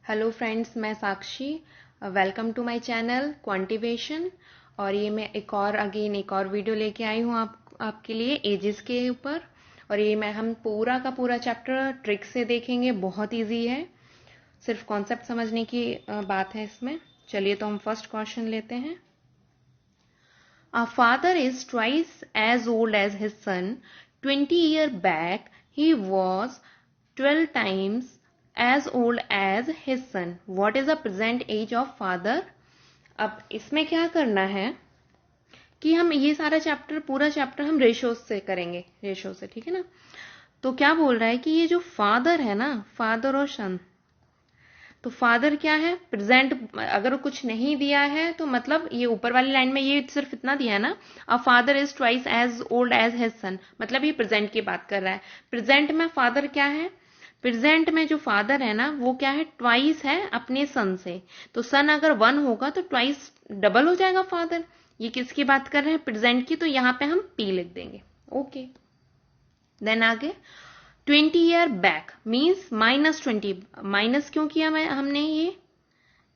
Hello friends, मैं Sakshi. Welcome to my channel Quantivation. और ये मैं एक और वीडियो लेके आई हूँ आपके लिए एजेस के ऊपर। और ये हम पूरा का पूरा चैप्टर ट्रिक से देखेंगे। बहुत इजी है, सिर्फ कॉन्सेप्ट समझने की बात है इसमें। चलिए तो हम फर्स्ट क्वेश्चन लेते हैं। A father is twice as old as his son. 20 years back, he was 12 times as old as his son. What is the present age of father? अब इसमें क्या करना है कि हम ये पूरा चैप्टर हम रेशो से करेंगे, रेशो से, ठीक है ना। तो क्या बोल रहा है कि ये जो फादर है ना, फादर और सन, तो फादर क्या है, प्रेजेंट। अगर कुछ नहीं दिया है तो मतलब ये ऊपर वाली लाइन में ये सिर्फ इतना दिया है ना, a father is twice as old as his son, मतलब ये प्रेजेंट की बात कर रहा है। प्रेजेंट में फादर क्या है, प्रेजेंट में जो फादर है ना वो क्या है, ट्वाइस है अपने सन से। तो सन अगर 1 होगा तो ट्वाइस डबल हो जाएगा फादर। ये किसकी बात कर रहे हैं, प्रेजेंट की। तो यहां पे हम पी लिख देंगे। ओके, देन आगे 20 ईयर बैक मीन्स -20। माइनस क्यों किया हमने,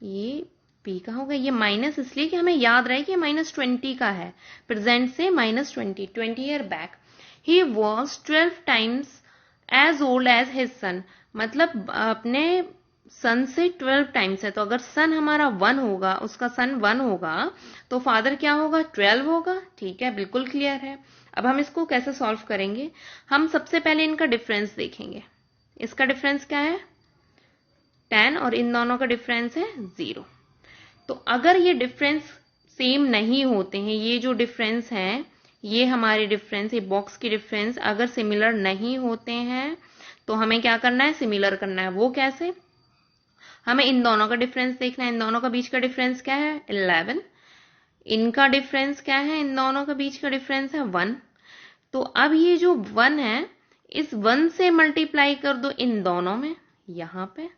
ये पी का होगा, ये माइनस इसलिए कि हमें याद रहे कि -20 का है, प्रेजेंट से -20। 20 year back he was 12 times as old as his son, मतलब अपने सन से 12 टाइम्स है। तो अगर सन हमारा 1 होगा, उसका सन 1 होगा, तो फादर क्या होगा, 12 होगा। ठीक है, बिल्कुल क्लियर है। अब हम इसको कैसे सॉल्व करेंगे, हम सबसे पहले इनका डिफरेंस देखेंगे। इसका डिफरेंस क्या है, 10, और इन दोनों का डिफरेंस है 0। तो अगर ये डिफरेंस सेम नहीं होते हैं, ये जो डिफरेंस है, ये हमारे डिफरेंस, ये बॉक्स की डिफरेंस अगर सिमिलर नहीं होते हैं तो हमें क्या करना है, सिमिलर करना है। वो कैसे, हमें इन दोनों का डिफरेंस देखना है। इन दोनों का बीच का डिफरेंस क्या है, 11। इनका डिफरेंस क्या है, इन दोनों का बीच का डिफरेंस है 1। तो अब ये जो 1 है, इस 1 से मल्टीप्लाई कर दो इन दोनों में, यहां पे।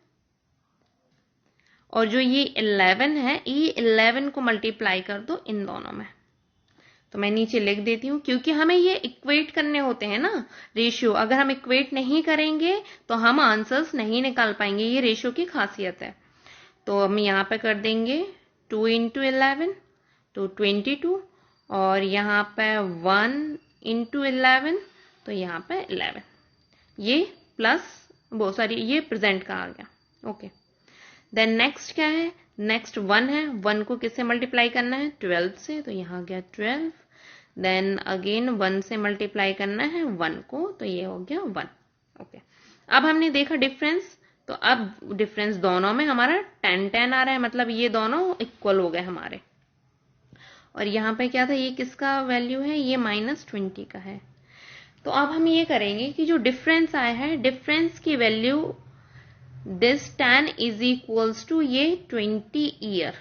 और जो ये 11 है, ये 11 को मल्टीप्लाई कर दो इन दोनों में। तो मैं नीचे लिख देती हूं, क्योंकि हमें ये इक्वेट करने होते हैं ना, रेशियो। अगर हम इक्वेट नहीं करेंगे तो हम आंसर्स नहीं निकाल पाएंगे, ये रेशियो की खासियत है। तो हम यहाँ पे कर देंगे 2 × 11 तो 22, और यहाँ पे 1 × 11 तो यहाँ पे 11। ये प्लस ये प्रेजेंट का आ गया। ओके, देन नेक्स्ट क्या है, नेक्स्ट 1 है। 1 को किससे मल्टीप्लाई करना है, 12 से, तो यहाँ गया 12। देन अगेन 1 से मल्टीप्लाई करना है 1 को, तो ये हो गया 1। ओके, अब हमने देखा डिफरेंस, तो अब डिफरेंस दोनों में हमारा 10-10 आ रहा है, मतलब ये दोनों इक्वल हो गए हमारे। और यहाँ पे क्या था, ये किसका वैल्यू है, ये -20 का है। तो अब हम ये करेंगे कि जो डिफरेंस आया है, डिफरेंस की value this 10 is equals to ये 20 ईयर,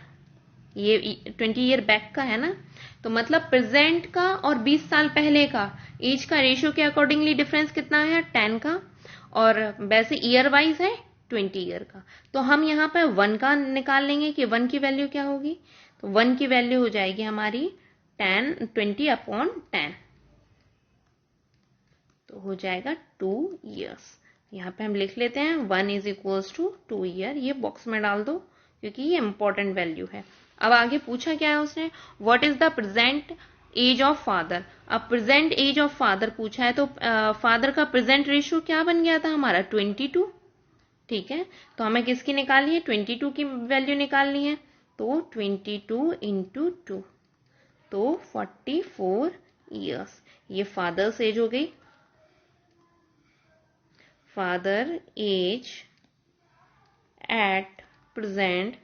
ये 20 ईयर बैक का है ना। तो मतलब प्रेजेंट का और 20 साल पहले का एज का रेशियो के अकॉर्डिंगली डिफरेंस कितना है, 10 का। और वैसे ईयर वाइज है 20 ईयर का। तो हम यहाँ पे 1 का निकाल लेंगे कि 1 की वैल्यू क्या होगी। तो 1 की वैल्यू हो जाएगी हमारी 20/10, तो हो जाएगा 2 ईयर्स। यहाँ पे हम लिख लेते हैं 1 इज इक्वल्स टू 2 ईयर, ये बॉक्स में डाल दो क्योंकि ये इंपॉर्टेंट वैल्यू है। अब आगे पूछा क्या है उसने, what is the present age of father. अब प्रेजेंट एज ऑफ फादर पूछा है, तो फादर का प्रेजेंट रेशियो क्या बन गया था हमारा, 22। ठीक है, तो हमें किसकी निकालनी है, 22 की वैल्यू निकालनी है। तो 22 × 2 तो 44 ईयर्स, ये फादर्स एज हो गई। Father age at present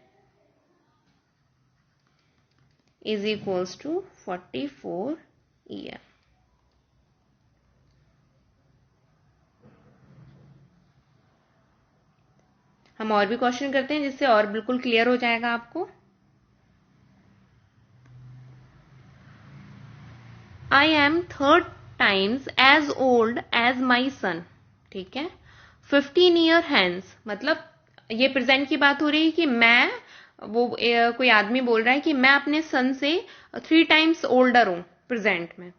is equals to 44 year। हम और भी क्वेश्चन करते हैं जिससे और बिल्कुल क्लियर हो जाएगा आपको। I am 3 times as old as my son। ठीक है, 15 ईयर हैंस, मतलब ये प्रेजेंट की बात हो रही है कि मैं, कोई आदमी बोल रहा है कि मैं अपने सन से 3 टाइम्स ओल्डर हूं प्रेजेंट में,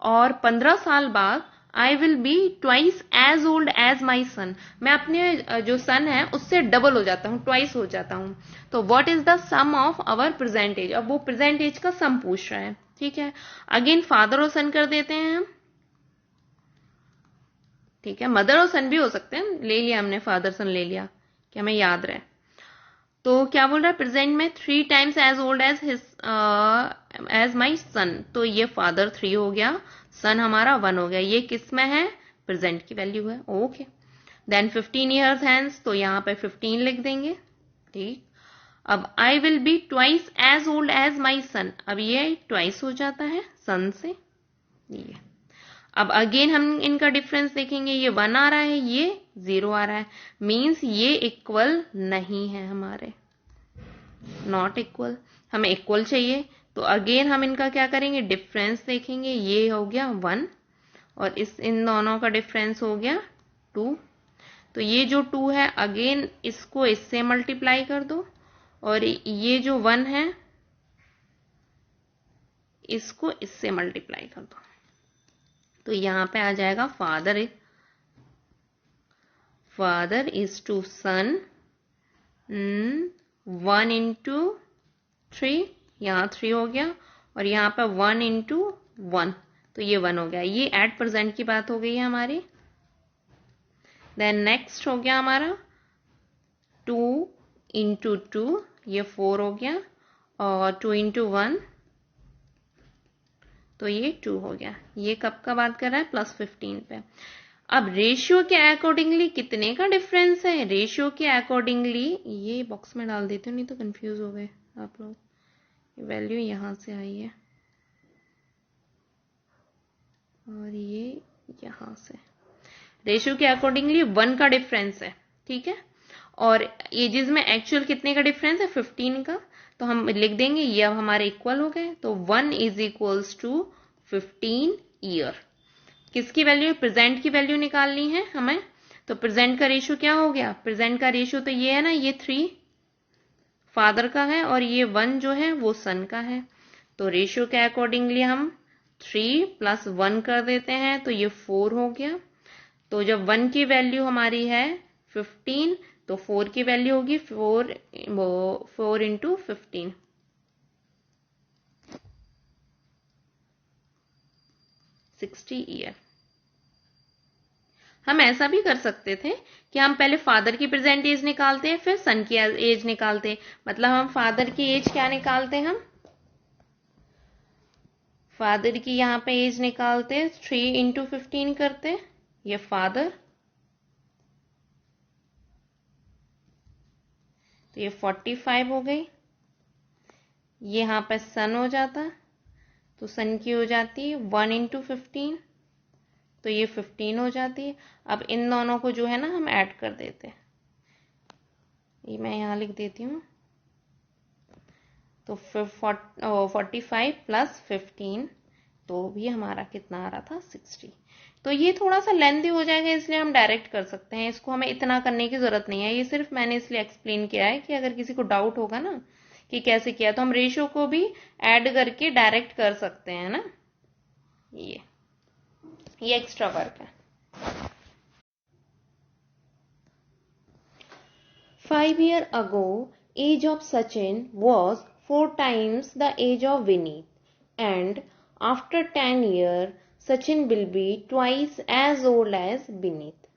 और 15 साल बाद I will be twice as old as my son, मैं अपने जो सन है उससे डबल हो जाता हूँ, ट्वाइस हो जाता हूँ। तो what is the sum of our present age, अब वो प्रेजेंट एज का सम पूछ रहा है। ठीक है, अगेन फादर और सन कर देते हैं हम। ठीक है, मदर और सन भी हो सकते हैं, ले लिया हमने, फादर सन ले लिया कि हमें याद रहे। तो क्या बोल रहा है, प्रेजेंट में 3 times as old as his age my son, तो ये फादर 3 हो गया, सन हमारा 1 हो गया, ये किस में है, प्रेजेंट की वैल्यू है। ओके, देन 15 ईयर्स हैंस, तो यहाँ पे 15 लिख देंगे। ठीक, अब I will be twice as old as my son, अब ये ट्वाइस हो जाता है सन से। ये अब अगेन हम इनका डिफरेंस देखेंगे, ये 1 आ रहा है, ये 0 आ रहा है, मीन्स ये इक्वल नहीं है हमारे, नॉट इक्वल, हमें इक्वल चाहिए। तो अगेन हम इनका क्या करेंगे, डिफरेंस देखेंगे, ये हो गया 1 और इन दोनों का डिफरेंस हो गया 2। तो ये जो 2 है अगेन इसको इससे मल्टीप्लाई कर दो, और ये जो 1 है इसको इससे मल्टीप्लाई कर दो, तो यहां पे आ जाएगा father is to son 1 into 3, यहाँ 3 हो गया, और यहाँ पे 1 इंटू 1, तो ये 1 हो गया, ये एट प्रेजेंट की बात हो गई है हमारी। देन नेक्स्ट हो गया हमारा 2 इंटू 2, ये 4 हो गया, और 2 इंटू 1, तो ये 2 हो गया। ये कब का बात कर रहा है, +15 पे। अब रेशियो के अकॉर्डिंगली कितने का डिफरेंस है, रेशियो के अकॉर्डिंगली, ये बॉक्स में डाल देते हो नहीं तो कंफ्यूज हो गए आप लोग, वैल्यू यहां से आई है और ये यहां से, रेशियो के अकॉर्डिंगली 1 का डिफरेंस है। ठीक है, और एजेस में एक्चुअल कितने का डिफरेंस है, 15 का, तो हम लिख देंगे ये अब हमारे इक्वल हो गए, तो 1 इज इक्वल्स टू 15 ईयर। किसकी वैल्यू, प्रेजेंट की वैल्यू निकालनी है हमें, तो प्रेजेंट का रेशियो क्या हो गया, प्रेजेंट का रेशियो तो ये है ना, ये 3 फादर का है और ये 1 जो है वो सन का है, तो रेशियो के अकॉर्डिंगली हम 3 + 1 कर देते हैं, तो ये 4 हो गया। तो जब 1 की वैल्यू हमारी है 15, तो 4 की वैल्यू होगी 4 इंटू 15, 60 ईयर। हम ऐसा भी कर सकते थे कि हम पहले फादर की प्रेजेंट एज निकालते हैं, फिर सन की एज निकालते हैं, मतलब हम फादर की एज क्या निकालते हैं, हम फादर की यहाँ पे एज निकालते 3 इंटू 15 करते, ये फादर, तो ये 45 हो गई, ये यहाँ पे सन हो जाता, तो सन की हो जाती है 1 इंटू 15, तो ये 15 हो जाती है। अब इन दोनों को जो है ना हम ऐड कर देते हैं, ये मैं यहाँ लिख देती हूँ, तो 45 + 15, तो भी हमारा कितना आ रहा था, 60। तो ये थोड़ा सा लेंथी हो जाएगा, इसलिए हम डायरेक्ट कर सकते हैं, इसको हमें इतना करने की जरूरत नहीं है, ये सिर्फ मैंने इसलिए एक्सप्लेन किया है कि अगर किसी को डाउट होगा ना कि कैसे किया, तो हम रेशियो को भी ऐड करके डायरेक्ट कर सकते हैं ना, ये एक्स्ट्रा वर्क है। 5 years ago, age of Sachin was 4 times the age of Vineet, and after 10 years, Sachin will be twice as old as Vineet.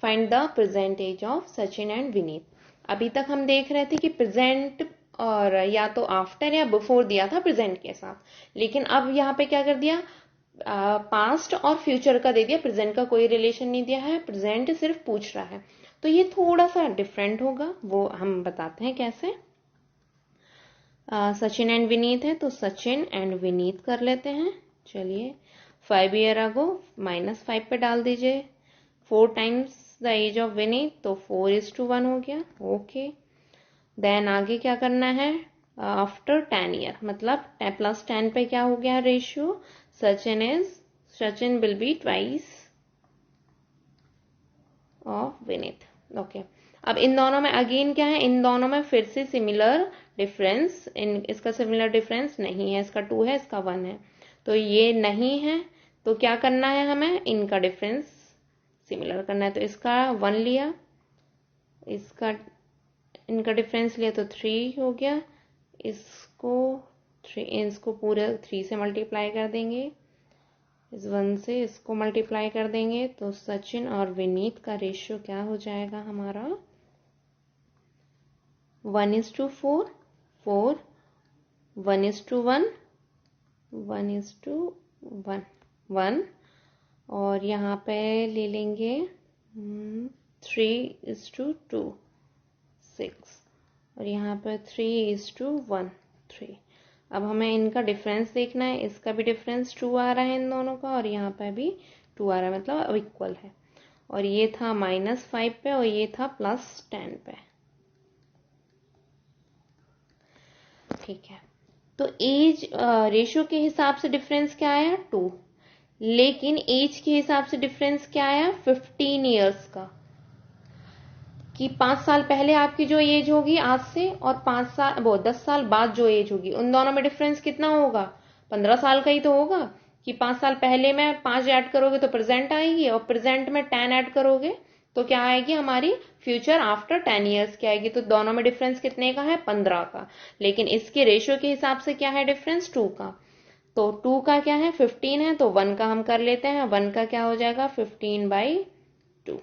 Find the present age of Sachin and Vineet. अभी तक हम देख रहे थे कि present और या तो आफ्टर या बिफोर दिया था प्रेजेंट के साथ, लेकिन अब यहाँ पे क्या कर दिया, पास्ट और फ्यूचर का दे दिया, प्रेजेंट का कोई रिलेशन नहीं दिया है, प्रेजेंट सिर्फ पूछ रहा है, तो ये थोड़ा सा डिफरेंट होगा, वो हम बताते हैं कैसे। सचिन एंड विनीत है, तो सचिन एंड विनीत कर लेते हैं। चलिए, 5 years ago -5 पे डाल दीजिए, 4 times the age of Vineet, तो 4:1 हो गया। ओके, देन आगे क्या करना है, आफ्टर 10 years, मतलब 10 + 10 पे क्या हो गया ratio, Sachin will be twice of Vineet. Okay, अब इन दोनों में अगेन क्या है, इन दोनों में फिर से सिमिलर डिफरेंस, इसका सिमिलर डिफरेंस नहीं है, इसका 2 है, इसका 1 है, तो ये नहीं है, तो क्या करना है हमें, इनका डिफरेंस सिमिलर करना है। तो इसका 1 लिया, इसका इनका डिफरेंस लिया तो 3 हो गया, इसको पूरे 3 से मल्टीप्लाई कर देंगे, इस 1 से इसको मल्टीप्लाई कर देंगे, तो सचिन और विनीत का रेशियो क्या हो जाएगा हमारा 1:4, 4, 1:1, 1:1, 1, और यहाँ पे ले लेंगे 3:2, 6, और यहाँ पे 3:1, 3। अब हमें इनका डिफरेंस देखना है, इसका भी डिफरेंस 2 आ रहा है इन दोनों का, और यहाँ पे भी 2 आ रहा है, मतलब अब इक्वल है। और ये था -5 पे और ये था +10 पे। ठीक है, तो एज रेशियो के हिसाब से डिफरेंस क्या आया 2, लेकिन एज के हिसाब से डिफरेंस क्या आया 15 ईयर्स का, कि 5 साल पहले आपकी जो एज होगी आज से और 10 साल बाद जो एज होगी, उन दोनों में डिफरेंस कितना होगा 15 साल का ही तो होगा। कि 5 साल पहले में 5 ऐड करोगे तो प्रेजेंट आएगी, और प्रेजेंट में 10 ऐड करोगे तो क्या आएगी हमारी फ्यूचर आफ्टर 10 ईयर्स की आएगी। तो दोनों में डिफरेंस कितने का है 15 का, लेकिन इसके रेशियो के हिसाब से क्या है डिफरेंस 2 का। तो 2 का क्या है 15 है, तो 1 का हम कर लेते हैं, 1 का क्या हो जाएगा 15/2।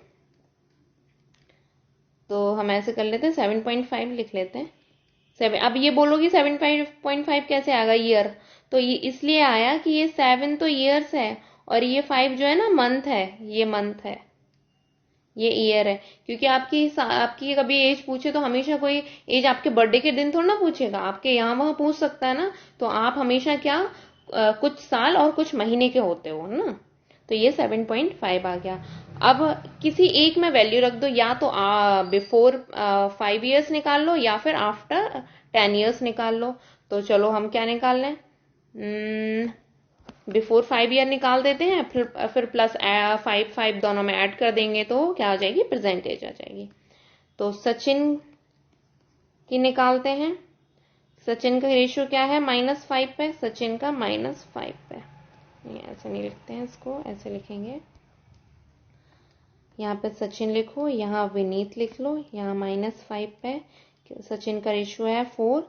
तो हम ऐसे कर लेते हैं 7.5 लिख लेते हैं। 7, अब ये बोलोगी 7.5 कैसे आ गया ईयर, तो ये इसलिए आया कि ये 7 तो ईयर्स है और ये 5 जो है ना मंथ है, ये मंथ है, ये ईयर है। क्योंकि आपकी कभी एज पूछे तो हमेशा कोई एज आपके बर्थडे के दिन थोड़ा ना पूछेगा, आपके यहाँ वहां पूछ सकता है ना, तो आप हमेशा क्या कुछ साल और कुछ महीने के होते हो ना। तो ये 7.5 आ गया। अब किसी एक में वैल्यू रख दो, या तो बिफोर 5 ईयर्स निकाल लो या फिर आफ्टर 10 ईयर्स निकाल लो। तो चलो हम क्या निकाल लें, बिफोर 5 ईयर निकाल देते हैं, फिर +5 दोनों में ऐड कर देंगे तो क्या आ जाएगी प्रेजेंट एज आ जाएगी। तो सचिन की निकालते हैं, सचिन का रेशियो क्या है -5 पे, सचिन का -5 पे, ऐसे नहीं लिखते हैं इसको, ऐसे लिखेंगे, यहाँ पे सचिन लिखो, यहाँ विनीत लिख लो, यहाँ -5 पे सचिन का रेशियो है 4,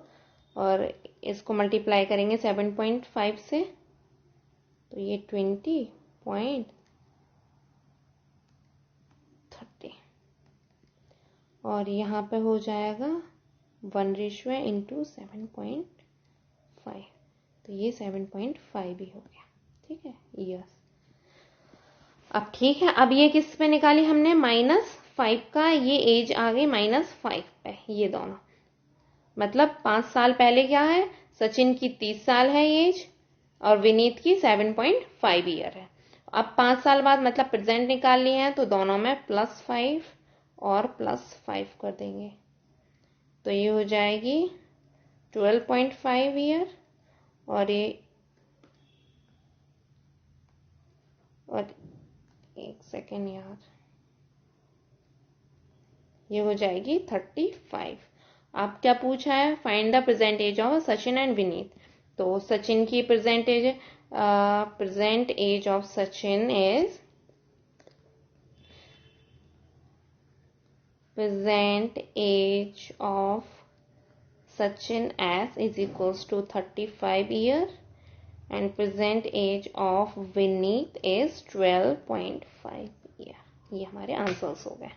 और इसको मल्टीप्लाई करेंगे 7.5 से, तो ये 20.30, और यहाँ पे हो जाएगा 1 रेशियो है इंटू 7.5, तो ये 7.5 ही हो गया। ठीक है, ईयर्स। अब ठीक है, अब ये किस पे निकाली हमने -5 का, ये एज आ गई -5 पे, ये दोनों, मतलब 5 साल पहले क्या है, सचिन की 30 साल है एज और विनीत की 7.5 ईयर है। अब 5 साल बाद मतलब प्रेजेंट निकाल लिए हैं, तो दोनों में +5 और +5 कर देंगे, तो ये हो जाएगी 12.5 ईयर, और एक सेकेंड यार, ये हो जाएगी 35। आप क्या पूछा है, find the present age of Sachin and Vineet. तो सचिन की present age of Sachin is present age of Sachin as is equals to 35 year and present age of Vineet is 12.5 year। ये हमारे आंसर्स हो गए।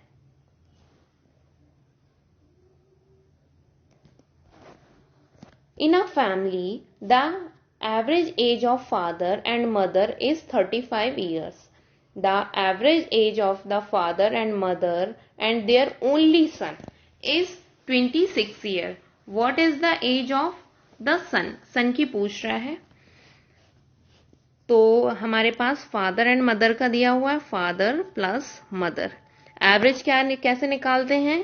In a family, the average age of father and mother is 35 years. The average age of the father and mother and their only son is 26 years. What is the age of the son? Son की पूछ रहा है, तो हमारे पास father and mother का दिया हुआ है, फादर प्लस मदर। एवरेज कैसे निकालते हैं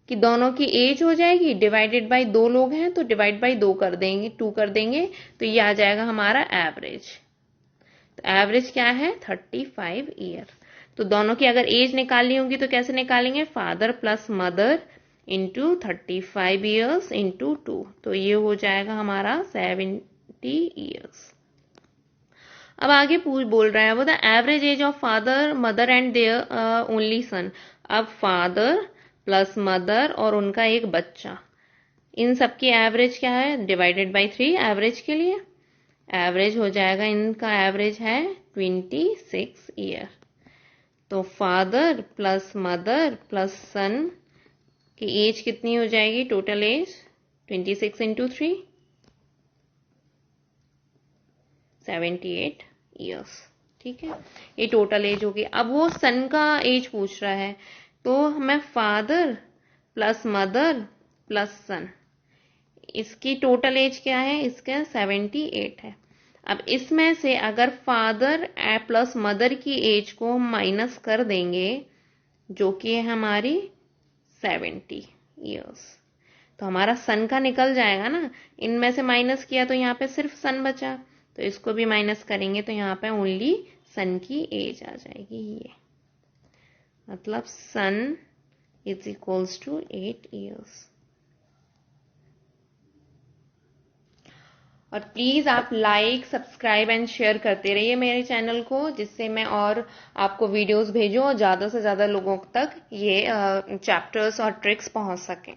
कि दोनों की एज हो जाएगी, डिवाइडेड बाय 2 लोग हैं तो डिवाइड बाय 2 कर देंगे, 2 कर देंगे, तो ये आ जाएगा हमारा एवरेज। तो एवरेज क्या है 35 ईयर। तो दोनों की अगर एज निकालनी होगी तो कैसे निकालेंगे, father plus mother into 35 years into 2, तो ये हो जाएगा हमारा 70 ईयर्स। अब आगे बोल रहा है वो the average age of father mother and their only son. अब फादर प्लस मदर और उनका एक बच्चा, इन सबकी एवरेज क्या है, डिवाइडेड बाई 3 एवरेज के लिए। एवरेज हो जाएगा, इनका एवरेज है 26 ईयर। तो फादर प्लस मदर प्लस सन की एज कितनी हो जाएगी, टोटल एज 26 इंटू 3 78 ईयर्स। ठीक है, ये टोटल एज होगी। अब वो सन का एज पूछ रहा है, तो हमें फादर प्लस मदर प्लस सन, इसकी टोटल एज क्या है, इसका 78 है। अब इसमें से अगर फादर प्लस मदर की एज को हम माइनस कर देंगे, जो कि है हमारी 70 ईयर्स, तो हमारा सन का निकल जाएगा ना। इनमें से माइनस किया तो यहाँ पे सिर्फ सन बचा, तो इसको भी माइनस करेंगे तो यहाँ पे ओनली सन की एज आ जाएगी। ये मतलब सन इज इक्वल्स टू 8 ईयर्स। और प्लीज आप लाइक सब्सक्राइब एंड शेयर करते रहिए मेरे चैनल को, जिससे मैं और आपको वीडियोस भेजूं और ज्यादा से ज्यादा लोगों तक ये चैप्टर्स और ट्रिक्स पहुंच सकें।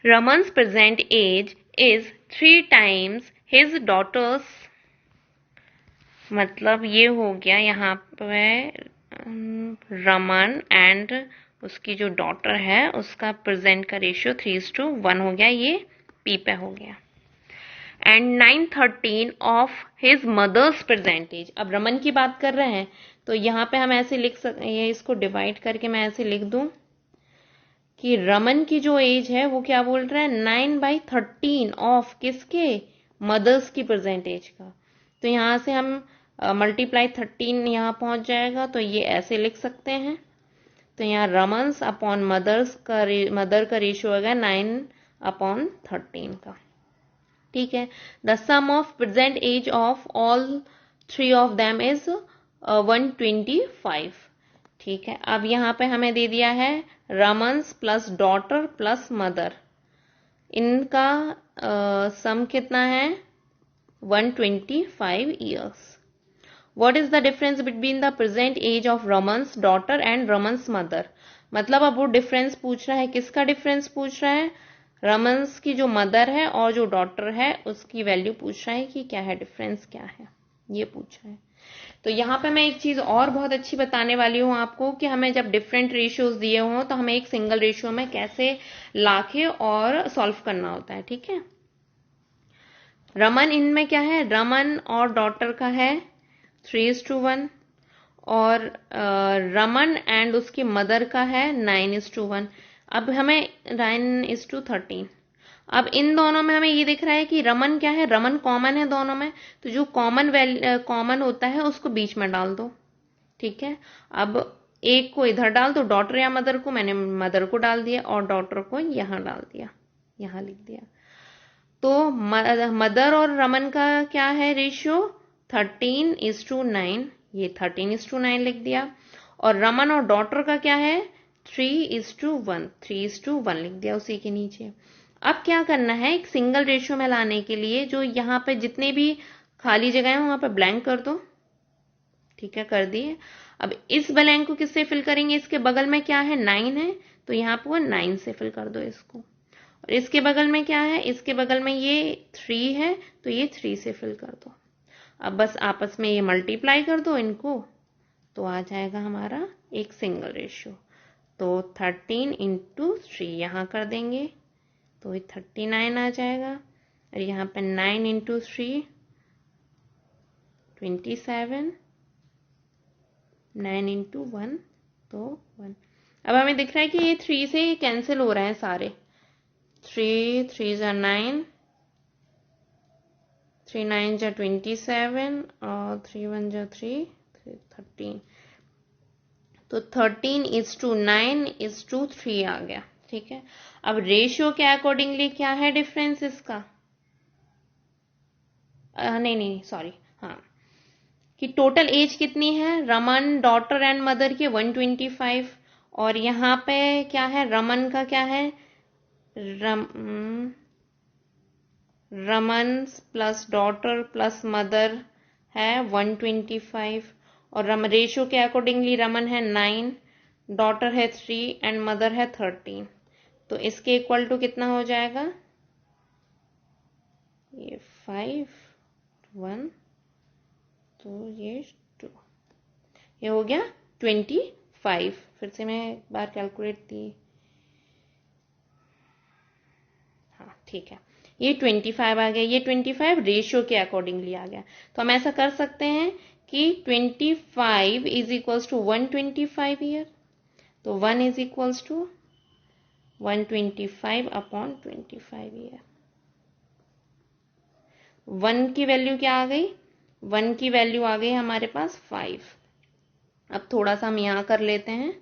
Raman's present age is 3 times his daughter's. मतलब ये हो गया यहाँ पे रमन एंड उसकी जो डॉटर है उसका प्रेजेंट का रेशियो 3:1 हो गया, ये पी पे हो गया। And 9/13 of his mother's present age. अब रमन की बात कर रहे हैं तो यहाँ पे हम ऐसे लिख सकते हैं, इसको डिवाइड करके मैं ऐसे लिख दूं कि रमन की जो एज है वो क्या बोल रहा है, 9/13 ऑफ किसके, मदर्स की प्रेजेंट एज का। तो यहाँ से हम मल्टीप्लाई 13 यहाँ पहुंच जाएगा, तो ये ऐसे लिख सकते हैं। तो यहाँ रमन्स अपॉन मदर का रेशियो होगा 9/13 का। ठीक है, the sum of present age of all 3 of them is 125। ठीक है, अब यहाँ पे हमें दे दिया है रमन्स प्लस डॉटर प्लस मदर, इनका सम कितना है 125 years. What is the difference between the present age of Raman's daughter and Raman's mother? मतलब अब वो डिफरेंस पूछ रहा है, किसका डिफरेंस पूछ रहा है, रमन्स की जो मदर है और जो डॉटर है उसकी वैल्यू पूछ रहा है कि क्या है, डिफरेंस क्या है, ये पूछ रहा है। तो यहाँ पे मैं एक चीज और बहुत अच्छी बताने वाली हूँ आपको कि हमें जब डिफरेंट रेशियोज दिए हों तो हमें एक सिंगल रेशियो में कैसे लाके और सॉल्व करना होता है। ठीक है, रमन इनमें क्या है, रमन और डॉटर का है 3:1 और रमन एंड उसकी मदर का है 9:1। अब हमें 9:13। अब इन दोनों में हमें ये दिख रहा है कि रमन क्या है, रमन कॉमन है दोनों में, तो जो कॉमन होता है उसको बीच में डाल दो। ठीक है, अब एक को इधर डाल दो, डॉटर या मदर को, मैंने मदर को डाल दिया और डॉटर को यहां डाल दिया, यहां लिख दिया। तो मदर और रमन का क्या है रेशियो 13:9, ये 13:9 लिख दिया। और रमन और डॉटर का क्या है 3:1, 3:1 लिख दिया उसी के नीचे। अब क्या करना है, एक सिंगल रेशियो में लाने के लिए जो यहाँ पे जितने भी खाली जगह है वहां पे ब्लैंक कर दो। ठीक है, कर दिए। अब इस ब्लैंक को किससे फिल करेंगे, इसके बगल में क्या है 9 है, तो यहाँ पे वो 9 से फिल कर दो इसको। और इसके बगल में क्या है, इसके बगल में ये 3 है, तो ये 3 से फिल कर दो। अब बस आपस में ये मल्टीप्लाई कर दो इनको, तो आ जाएगा हमारा एक सिंगल रेशियो। तो 13 इंटू 3 यहाँ कर देंगे तो ये 39 आ जाएगा, और यहाँ पे 9 इंटू 3 27, 9 इंटू 1 तो 1। अब हमें दिख रहा है कि ये 3 से कैंसिल हो रहे हैं सारे, 3 3 जा 9, 3 9 जा 27 और 3 1 जा 3 13। तो 13:9:3 आ गया। ठीक है, अब रेशियो के अकॉर्डिंगली क्या है डिफरेंस इसका, नहीं सॉरी, हाँ, कि टोटल एज कितनी है रमन डॉटर एंड मदर की 125, और यहाँ पे क्या है रमन का क्या है Raman plus daughter plus mother है 125 और रेशियो के अकॉर्डिंगली रमन है 9, डॉटर है 3 एंड मदर है 13। तो इसके इक्वल टू कितना हो जाएगा? ये 5 1 तो ये 2, ये हो गया 25। फिर से मैं एक बार कैलकुलेट दी, हाँ ठीक है, ये 25 आ गया। ये 25 रेशियो के अकॉर्डिंगली आ गया। तो हम ऐसा कर सकते हैं कि 25 इज इक्वल्स टू 125 ईयर। तो 1 is equals to 125 upon 25 year. 1 की वैल्यू क्या आ गई? 1 की वैल्यू आ गई हमारे पास 5। अब थोड़ा सा हम यहां कर लेते हैं।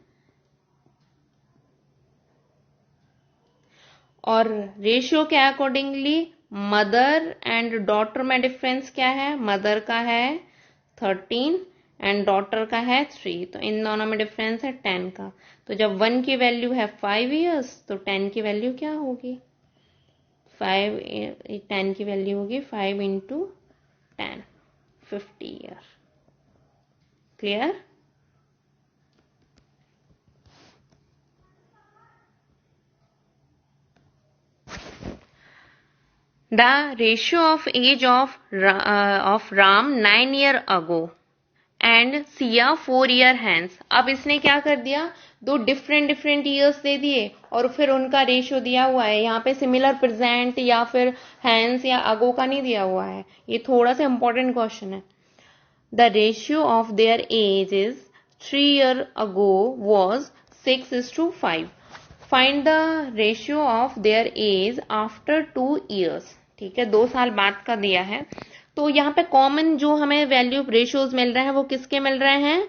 और रेशियो के अकॉर्डिंगली मदर एंड डॉटर में डिफरेंस क्या है? मदर का है 13 एंड डॉटर का है 3, तो इन दोनों में डिफरेंस है 10 का। तो जब 1 की वैल्यू है 5 ईयर्स तो 10 की वैल्यू क्या होगी? 10 की वैल्यू होगी 5 into 10, 50 year. Clear? The ratio of age of Ram 9 year ago and Siya 4 year hence. अब इसने क्या कर दिया? दो डिफरेंट ईयर्स दे दिए और फिर उनका रेशियो दिया हुआ है। यहाँ पे सिमिलर प्रेजेंट या फिर हैंस या अगो का नहीं दिया हुआ है। ये थोड़ा सा इंपॉर्टेंट क्वेश्चन है। The ratio of their age is 3 year ago was 6:5। Find the ratio of their age after 2 years. ठीक है, 2 साल बाद का दिया है। तो यहाँ पे कॉमन जो हमें वैल्यू रेशियोज मिल रहे हैं वो किसके मिल रहे हैं?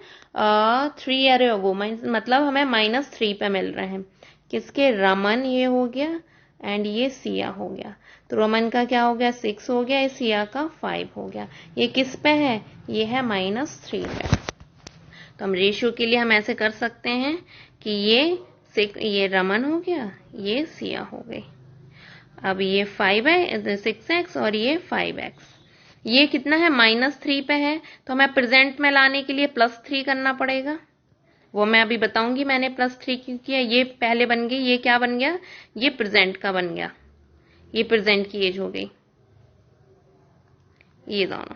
3 ईयर अगो, मतलब हमें -3 पे मिल रहे हैं। किसके? रमन ये हो गया एंड ये सिया हो गया। तो रमन का क्या हो गया? 6 हो गया, सिया का 5 हो गया। ये किस पे है? ये है -3 पे। तो हम रेशियो के लिए हम ऐसे कर सकते हैं कि ये रमन हो गया, ये सिया हो गई। अब ये 5 है 6x और ये 5x। ये कितना है? -3 पे है, तो हमें प्रेजेंट में लाने के लिए +3 करना पड़ेगा। वो मैं अभी बताऊंगी मैंने +3 क्यों किया। ये पहले बन गई, ये क्या बन गया? ये प्रेजेंट का बन गया, ये प्रेजेंट की एज हो गई, ये दोनों।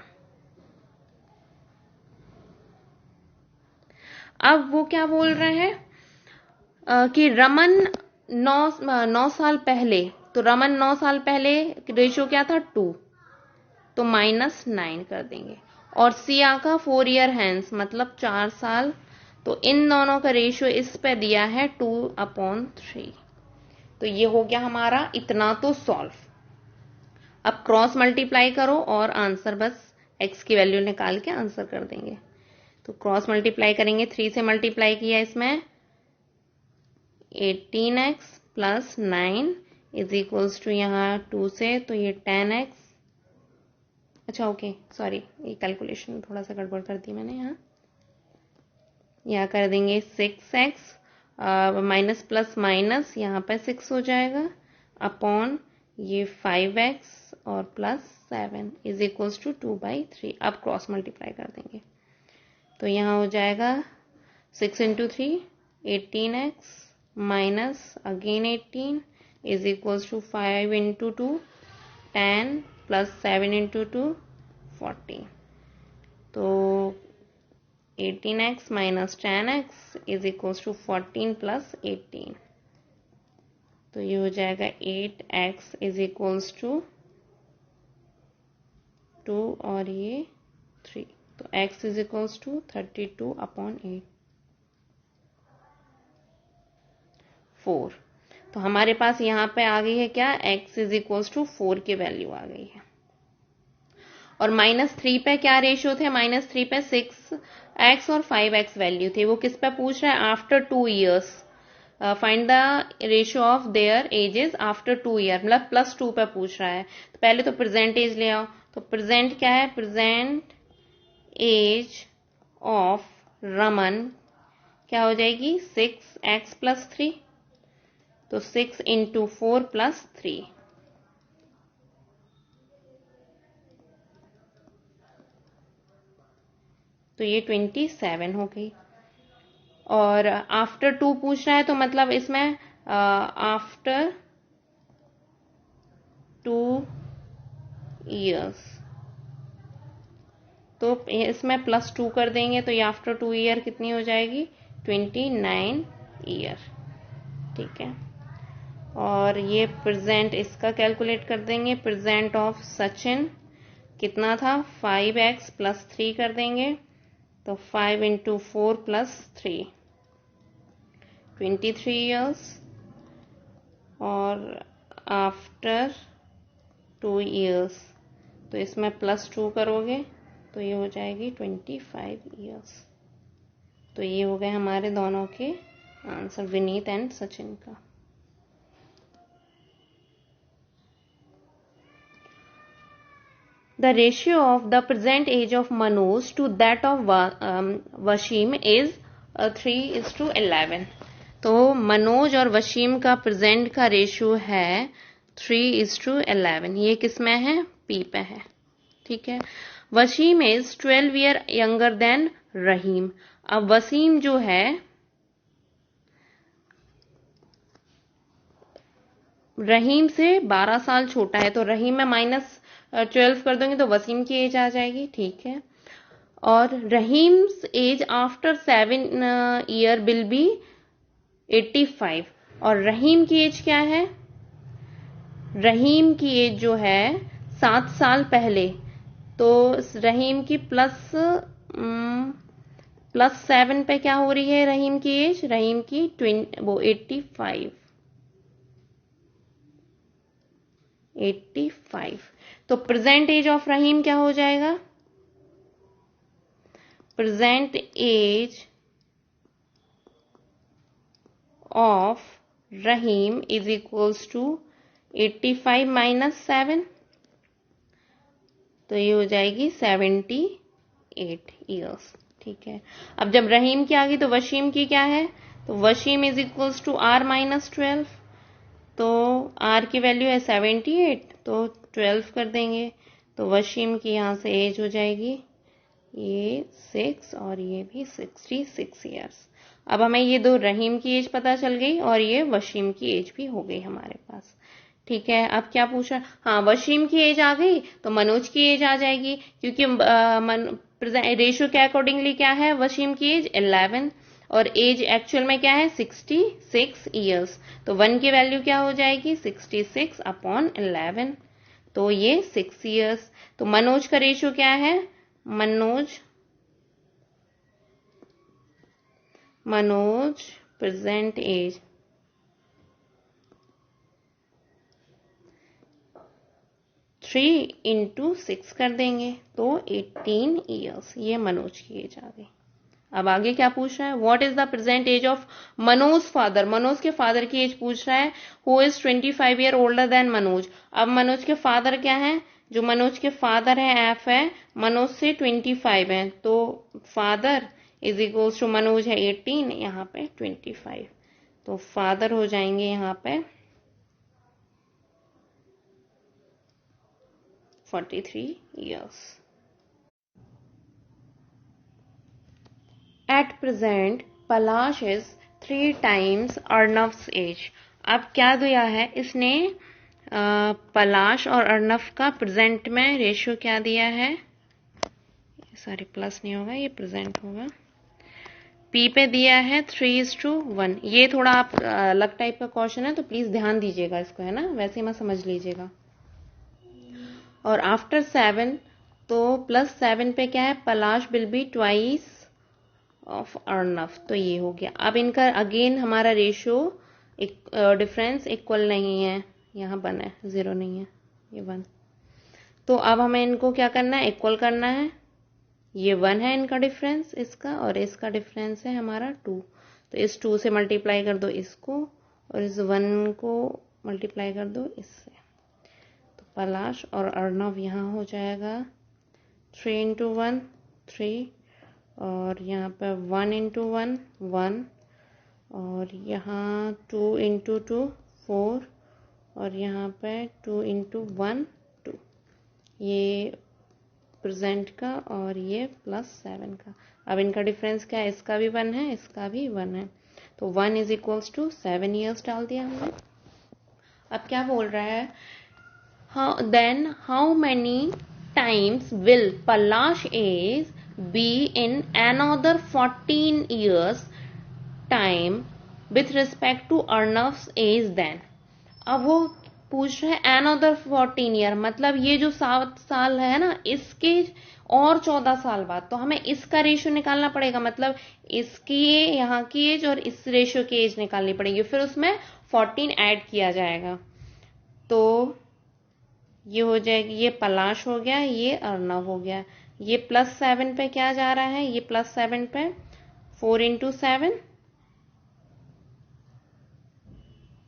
अब वो क्या बोल रहे हैं कि रमन 9 साल पहले, तो रमन 9 साल पहले रेशियो क्या था? 2, तो -9 कर देंगे। और सिया का 4 ईयर हैंस मतलब 4 साल, तो इन दोनों का रेशियो इस पे दिया है 2/3। तो ये हो गया हमारा इतना तो सॉल्व। अब क्रॉस मल्टीप्लाई करो और आंसर बस x की वैल्यू निकाल के आंसर कर देंगे। तो क्रॉस मल्टीप्लाई करेंगे, 3 से मल्टीप्लाई किया इसमें 18x plus 9 is equals to यहाँ 2 से, तो ये 10x। अच्छा ओके सॉरी, ये कैलकुलेशन थोड़ा सा गड़बड़ कर दी मैंने। यहाँ कर देंगे 6x माइनस प्लस माइनस यहाँ पे 6 हो जाएगा अपॉन ये 5x और प्लस 7 इज इक्वल्स टू 2/3। अब क्रॉस मल्टीप्लाई कर देंगे, तो यहाँ हो जाएगा 6 into 3 18x minus again 18 is equals to 5 into 2 10 plus 7 into 2 40। तो 18x minus 10x is equals to 14 plus 18। तो ये हो जाएगा 8x इज इक्वल्स टू 2 और ये 3। तो x इज इक्वल्स टू 32/8 4। तो हमारे पास यहाँ पे आ गई है क्या? x इज इक्वल्स टू 4 की वैल्यू आ गई है। और -3 पे क्या रेशियो थे? -3 पे 6x और 5x वैल्यू थी। वो किस पे पूछ रहा है? After 2 years. Find the ratio of there edges after 2 year, मतलब +2 पे पूछ रहा है। तो पहले तो प्रेजेंट एज ले आओ। तो प्रेजेंट क्या है? प्रेजेंट एज ऑफ रमन क्या हो जाएगी? 6x प्लस 3, तो 6 इंटू 4 प्लस 3 तो ये 27 हो गई। और आफ्टर 2 पूछ रहा है, तो मतलब इसमें आफ्टर 2 ईयर्स, तो इसमें +2 कर देंगे, तो ये आफ्टर 2 ईयर कितनी हो जाएगी? 29 ईयर। ठीक है। और ये प्रेजेंट इसका कैलकुलेट कर देंगे। प्रेजेंट ऑफ सचिन कितना था? 5x + 3 कर देंगे, तो 5 × 4 + 3 23 ईयर्स। और आफ्टर 2 ईयर्स, तो इसमें +2 करोगे तो ये हो जाएगी 25 ईयर्स। तो ये हो गए हमारे दोनों के आंसर, विनीत एंड सचिन का। The ratio of the present age of Manoj to that of Washim is 3:11. तो मनोज और वशीम का प्रेजेंट का रेशियो है 3:11। ये किस में है? पी पे है। ठीक है। Wasim is 12 year younger than Rahim. अब वसीम जो है रहीम से 12 साल छोटा है, तो रहीम में -12 कर दोगे तो वसीम की एज आ जाएगी। ठीक है। और Rahim's age after 7 year will be 85। और रहीम की एज क्या है? रहीम की एज जो है 7 साल पहले, तो रहीम की +7 पे क्या हो रही है? रहीम की एज, रहीम की 85। तो प्रेजेंट एज ऑफ रहीम क्या हो जाएगा? Present age of Rahim is equals to 85 - 7, तो ये हो जाएगी 78 ईयर्स। ठीक है। अब जब रहीम की आ गई तो वशीम की क्या है? तो Wasim is equals to R - 12, तो R की वैल्यू है 78, तो 12 कर देंगे, तो वशीम की यहाँ से एज हो जाएगी ये 6 और ये भी 66 ईयर्स। अब हमें ये दो रहीम की एज पता चल गई और ये वशीम की एज भी हो गई हमारे पास। ठीक है। अब क्या पूछा? हाँ, वशीम की एज आ गई तो मनोज की एज आ जाएगी, क्योंकि रेशियो के अकॉर्डिंगली क्या है? वशीम की एज 11 और एज एक्चुअल में क्या है? 66 ईयर्स। तो 1 की वैल्यू क्या हो जाएगी? 66/11, तो ये 6 ईयर्स। तो मनोज का रेशियो क्या है? मनोज प्रेजेंट एज 3 × 6 कर देंगे, तो 18 ईयर्स। ये मनोज की एज आ गई। अब आगे क्या पूछ रहा है? What is the present age of Manoj father? Manoj के फादर की एज पूछ रहा है। Who is 25 year older than Manoj. अब मनोज के फादर क्या है? जो मनोज के फादर है एफ है, मनोज से 25 है, तो father is equals to Manoj है 18, यहाँ पे 25, तो फादर हो जाएंगे यहाँ पे 43 years. At present, Palash is 3 times Arnav's age. अब क्या दिया है इसने? पलाश और अर्नव का प्रेजेंट में रेशियो क्या दिया है? सॉरी, प्लस नहीं होगा, ये प्रेजेंट होगा। पी पे दिया है 3:1। ये थोड़ा आप अलग टाइप का क्वेश्चन है, तो प्लीज ध्यान दीजिएगा इसको, है ना, वैसे ही मत समझ लीजिएगा। और आफ्टर 7, तो +7 पे क्या है? Palash will be twice of Arnav, तो ये हो गया। अब इनका अगेन हमारा रेशियो डिफरेंस इक्वल नहीं है, यहाँ 1 है, 0 नहीं है, ये 1। तो अब हमें इनको क्या करना है? इक्वल करना है। ये 1 है इनका डिफरेंस, इसका और इसका डिफरेंस है हमारा 2, तो इस 2 से मल्टीप्लाई कर दो इसको और इस 1 को मल्टीप्लाई कर दो इससे, तो पलाश और अर्नव यहाँ हो जाएगा 3 × 1 3, और यहाँ पर 1 × 1 1, और यहाँ 2 × 2 4, और यहाँ पे 2 × 1 2। ये प्रेजेंट का और ये +7 का। अब इनका डिफरेंस क्या है, इसका भी 1 है, इसका भी 1 है, तो 1 इज इक्वल्स टू 7 ईयर्स डाल दिया हमने। अब क्या बोल रहा है, then how many times will Palash age be in another 14 years time with respect to Arnav's age then? अब वो पूछ रहे हैं another 14 ईयर, मतलब ये जो 7 साल है ना, इसके और 14 साल बाद, तो हमें इसका रेशियो निकालना पड़ेगा, मतलब इसकी यहाँ की एज और इस रेशियो की एज निकालनी पड़ेगी, फिर उसमें 14 ऐड किया जाएगा, तो ये हो जाएगी, ये पलाश हो गया, ये अर्नव हो गया, ये +7 पे क्या जा रहा है, ये +7 पे 4 × 7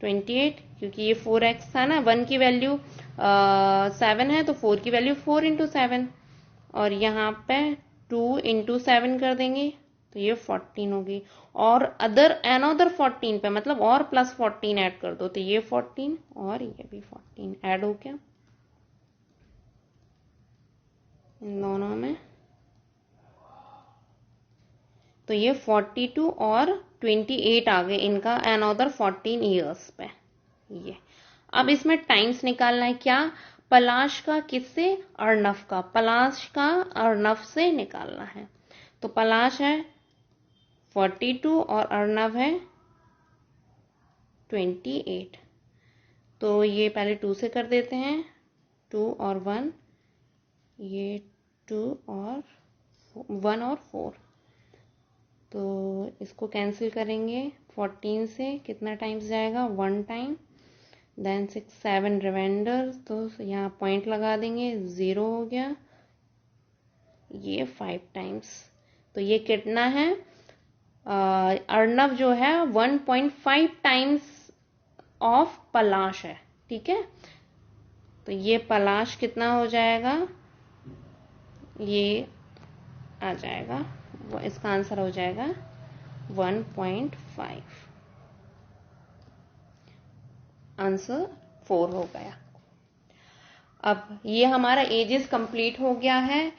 28, क्योंकि ये 4x था ना, 1 की वैल्यू 7 है, तो 4 की वैल्यू 4 × 7, और यहाँ पे 2 × 7 कर देंगे, तो ये 14 होगी, और अनदर 14 पे, मतलब और +14 ऐड कर दो, तो ये 14 और ये भी 14 ऐड हो गया इन दोनों में, तो ये 42 और 28 आ गए इनका अनदर 14 ईयर्स पे। ये अब इसमें टाइम्स निकालना है, क्या, पलाश का किससे, अर्नव का, पलाश का अर्नव से निकालना है, तो पलाश है 42 और अर्नव है 28, तो ये पहले 2 से कर देते हैं, 2 और 1, ये 2 और 1 और 4, तो इसको कैंसिल करेंगे, 14 से कितना टाइम्स जाएगा, 1 टाइम, देन 6 7 रिमाइंडर, तो यहाँ पॉइंट लगा देंगे, 0 हो गया, ये 5 टाइम्स, तो ये कितना है, अर्नव जो है 1.5 टाइम्स ऑफ पलाश है, ठीक है, तो ये पलाश कितना हो जाएगा, ये आ जाएगा, इसका आंसर हो जाएगा 1.5, आंसर 4 हो गया। अब ये हमारा एजेस कंप्लीट हो गया है,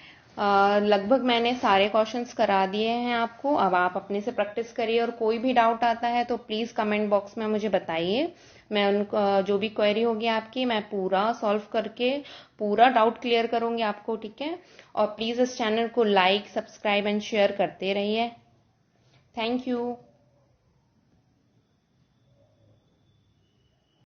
लगभग मैंने सारे क्वेश्चंस करा दिए हैं आपको, अब आप अपने से प्रैक्टिस करिए, और कोई भी डाउट आता है तो प्लीज़ कमेंट बॉक्स में मुझे बताइए, मैं उनको जो भी क्वेरी होगी आपकी, मैं पूरा सॉल्व करके पूरा डाउट क्लियर करूंगी आपको, ठीक है, और प्लीज़ इस चैनल को लाइक, सब्सक्राइब एंड शेयर करते रहिए। Thank you.